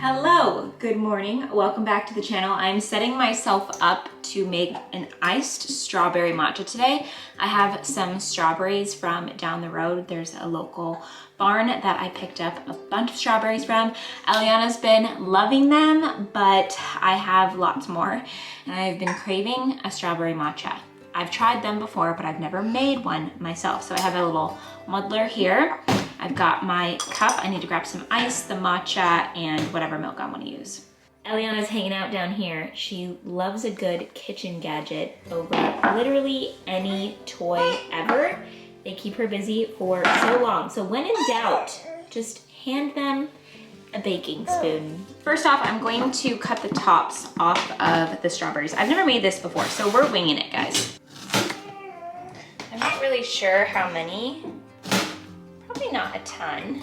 Hello, good morning. Welcome back to the channel. I'm setting myself up to make an iced strawberry matcha today. I have some strawberries from down the road. There's a local barn that I picked up a bunch of strawberries from. Eliana's been loving them, but I have lots more and I've been craving a strawberry matcha. I've tried them before, but I've never made one myself. So I have a little muddler here. I've got my cup. I need to grab some ice, the matcha, and whatever milk I want to use. Eliana's hanging out down here. She loves a good kitchen gadget over literally any toy ever. They keep her busy for so long. So when in doubt, just hand them a baking spoon. First off, I'm going to cut the tops off of the strawberries. I've never made this before, so we're winging it, guys. I'm not really sure how many. Probably not a ton.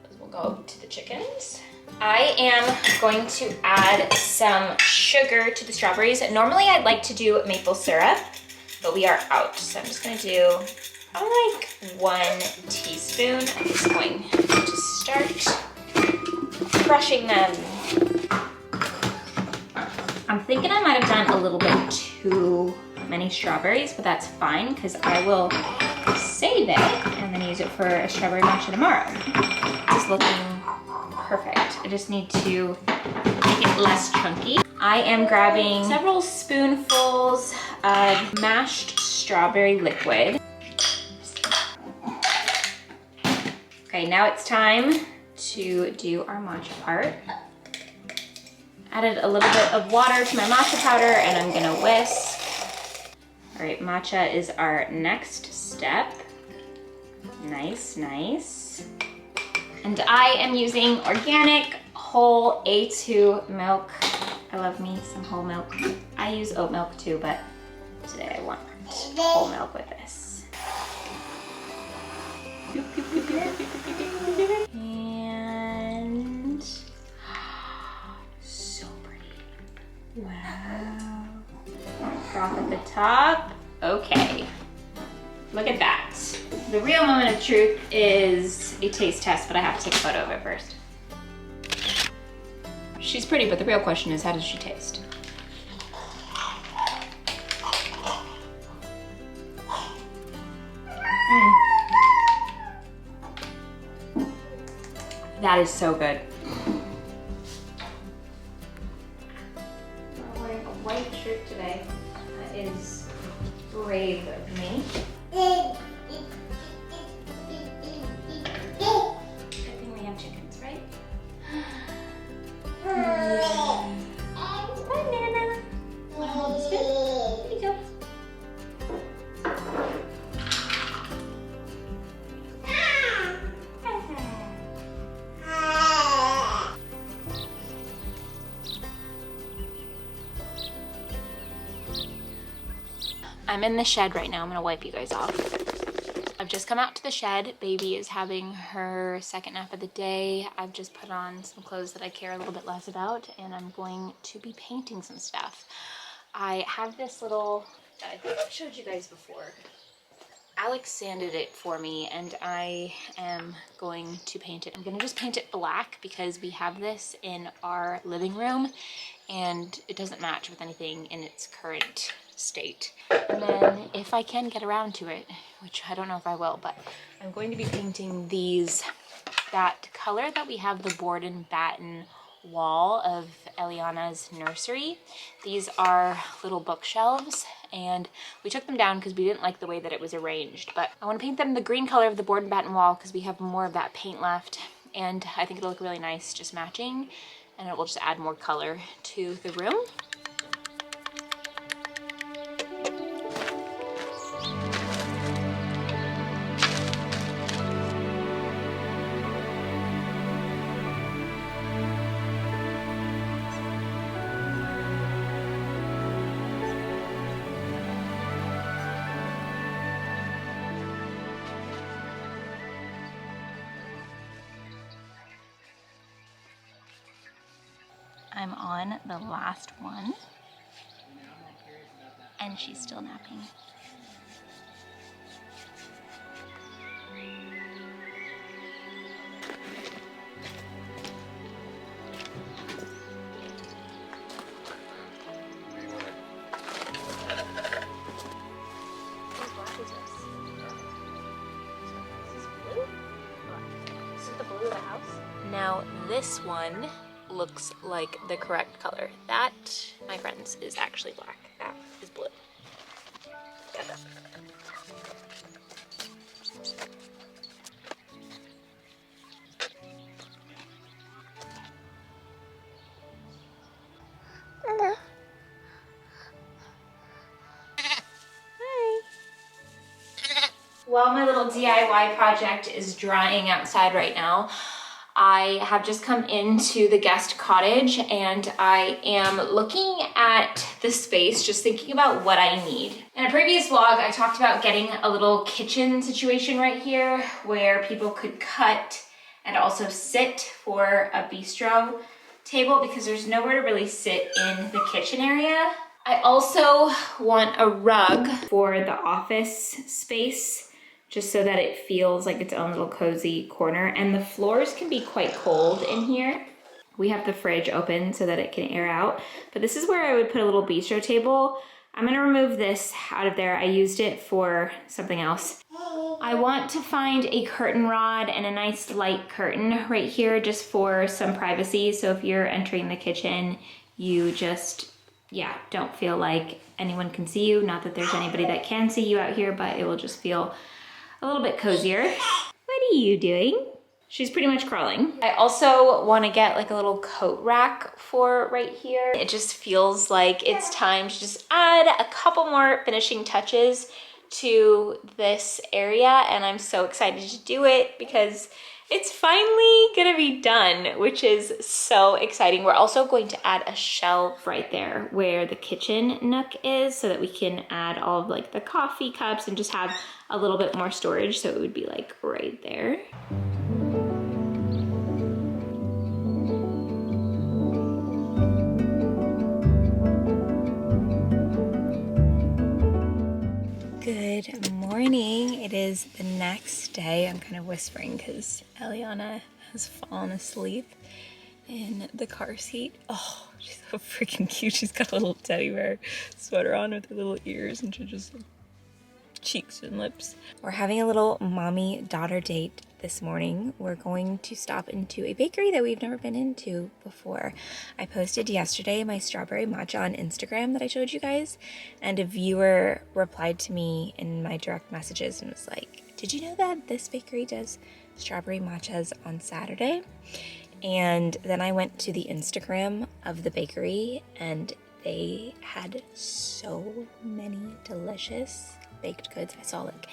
Those will go to the chickens. I am going to add some sugar to the strawberries. Normally I'd like to do maple syrup, but we are out. So I'm just gonna do like 1 teaspoon. I'm just going to start crushing them. I'm thinking I might have done a little bit too many strawberries, but that's fine because I will save it and then use it for a strawberry matcha tomorrow. This is looking perfect. I just need to make it less chunky. I am grabbing several spoonfuls of mashed strawberry liquid. Okay, now it's time to do our matcha part. Added a little bit of water to my matcha powder and I'm gonna whisk. All right, matcha is our next step. Nice, nice. And I am using organic whole A2 milk. I love me some whole milk. I use oat milk too, but today I want whole milk with this. And so pretty. Wow. Froth at the top. Okay. Look at that. The real moment of truth is a taste test, but I have to take a photo of it first. She's pretty, but the real question is, how does she taste? That is so good. I'm wearing a white shirt today. That is brave of me. I think we have chickens, right? Yeah. Banana. Wanna hold the spoon? Here you go. I'm in the shed right now. I'm gonna wipe you guys off. I've just come out to the shed. Baby is having her second nap of the day. I've just put on some clothes that I care a little bit less about, and I'm going to be painting some stuff. I have this little, I think I've showed you guys before. Alex sanded it for me, and I am going to paint it. I'm gonna just paint it black because we have this in our living room, and it doesn't match with anything in its current state. And then if I can get around to it, which I don't know if I will, but I'm going to be painting these, that color that we have the board and batten wall of Eliana's nursery. These are little bookshelves and we took them down because we didn't like the way that it was arranged, but I want to paint them the green color of the board and batten wall because we have more of that paint left, and I think it'll look really nice just matching, and it will just add more color to the room. I'm on the last one, and she's still napping. this one looks like the correct color. That, my friends, is actually black. That is blue. Got that. Hello. Hi. While my little DIY project is drying outside right now, I have just come into the guest cottage and I am looking at the space, just thinking about what I need. In a previous vlog, I talked about getting a little kitchen situation right here where people could cut and also sit for a bistro table because there's nowhere to really sit in the kitchen area. I also want a rug for the office space, just so that it feels like its own little cozy corner. And the floors can be quite cold in here. We have the fridge open so that it can air out. But this is where I would put a little bistro table. I'm gonna remove this out of there. I used it for something else. I want to find a curtain rod and a nice light curtain right here just for some privacy. So if you're entering the kitchen, you just, yeah, don't feel like anyone can see you. Not that there's anybody that can see you out here, but it will just feel a little bit cozier. What are you doing? She's pretty much crawling. I also want to get like a little coat rack for right here. It just feels like it's time to just add a couple more finishing touches to this area, and I'm so excited to do it because it's finally gonna be done, which is so exciting. We're also going to add a shelf right there where the kitchen nook is so that we can add all of like the coffee cups and just have a little bit more storage. So it would be like right there. Good morning. It is the next day. I'm kind of whispering because Eliana has fallen asleep in the car seat. Oh, she's so freaking cute. She's got a little teddy bear sweater on with her little ears and she just cheeks and lips. We're having a little mommy-daughter date this morning. We're going to stop into a bakery that we've never been into before. I posted yesterday my strawberry matcha on Instagram that I showed you guys, and a viewer replied to me in my direct messages and was like, did you know that this bakery does strawberry matchas on Saturday? And then I went to the Instagram of the bakery and they had so many delicious baked goods. I saw like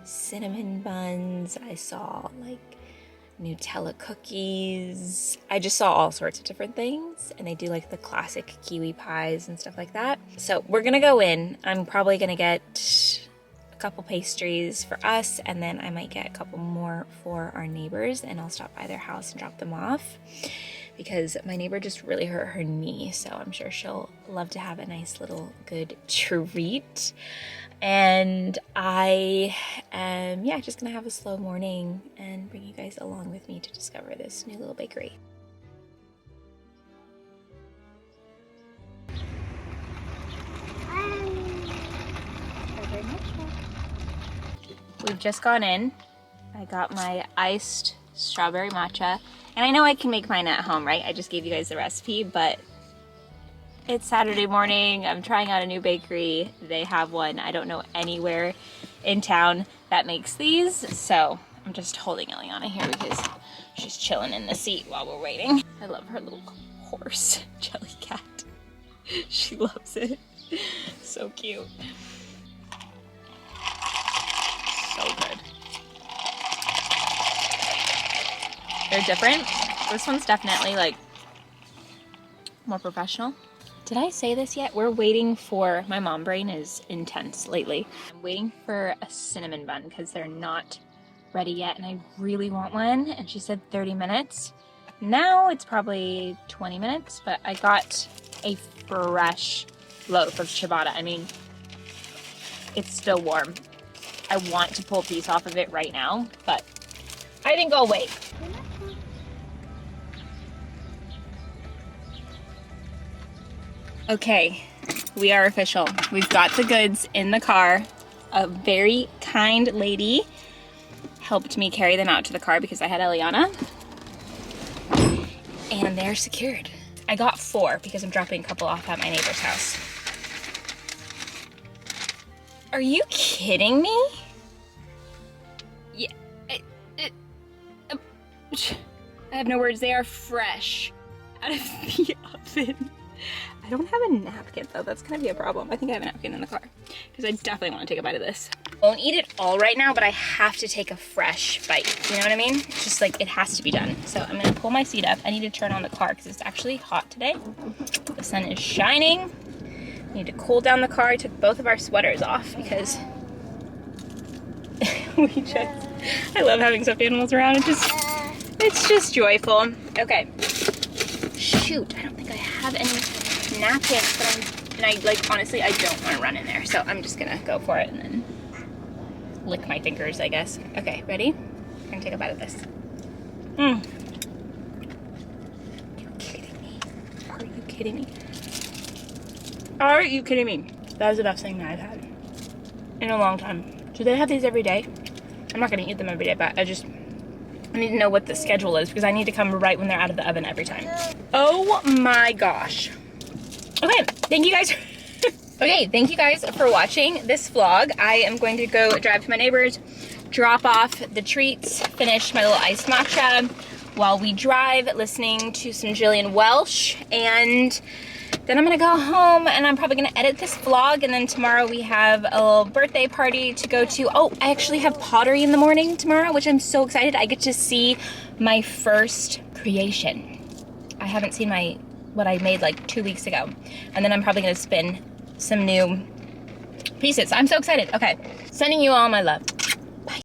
cinnamon buns, I saw like Nutella cookies, I just saw all sorts of different things, and they do like the classic kiwi pies and stuff like that. So we're gonna go in. I'm probably gonna get a couple pastries for us, and then I might get a couple more for our neighbors, and I'll stop by their house and drop them off because my neighbor just really hurt her knee, so I'm sure she'll love to have a nice little good treat. And I am, yeah, just gonna have a slow morning and bring you guys along with me to discover this new little bakery. We've just gone in. I got my iced strawberry matcha, and I know I can make mine at home, right? I just gave you guys the recipe, but it's Saturday morning. I'm trying out a new bakery. They have one. I don't know anywhere in town that makes these, so I'm just holding Eliana here because she's chilling in the seat while we're waiting. I love her little horse, Jelly Cat. She loves it. So cute. So good. They're different. This one's definitely like more professional. Did I say this yet? We're waiting for, my mom brain is intense lately. I'm waiting for a cinnamon bun because they're not ready yet and I really want one. And she said 30 minutes. Now it's probably 20 minutes, but I got a fresh loaf of ciabatta. I mean, it's still warm. I want to pull a piece off of it right now, but I think I'll wait. Okay, we are official. We've got the goods in the car. A very kind lady helped me carry them out to the car because I had Eliana. and they're secured. I got 4 because I'm dropping a couple off at my neighbor's house. Are you kidding me? Yeah, I have no words. They are fresh out of the oven. I don't have a napkin though. That's gonna be a problem. I think I have a napkin in the car because I definitely want to take a bite of this. I won't eat it all right now, but I have to take a fresh bite. You know what I mean? It's just like, it has to be done. So I'm gonna pull my seat up. I need to turn on the car because it's actually hot today. The sun is shining. I need to cool down the car. I took both of our sweaters off because I love having stuffed animals around. It's just joyful. Okay. Shoot, I don't think I have any napkins, but honestly, I don't want to run in there. So I'm just gonna go for it and then lick my fingers, I guess. Okay, ready? I'm gonna take a bite of this. Are you kidding me? Are you kidding me? Are you kidding me? That is the best thing that I've had in a long time. Do they have these every day? I'm not gonna eat them every day, but I need to know what the schedule is because I need to come right when they're out of the oven every time. Oh my gosh. Okay, thank you guys. Okay, thank you guys for watching this vlog. I am going to go drive to my neighbor's, drop off the treats, finish my little iced matcha while we drive, listening to some Jillian Welsh, and then I'm gonna go home and I'm probably gonna edit this vlog, and then tomorrow we have a little birthday party to go to. Oh, I actually have pottery in the morning tomorrow, which I'm so excited. I get to see my first creation. I haven't seen what I made like 2 weeks ago. And then I'm probably gonna spin some new pieces. I'm so excited. Okay, sending you all my love.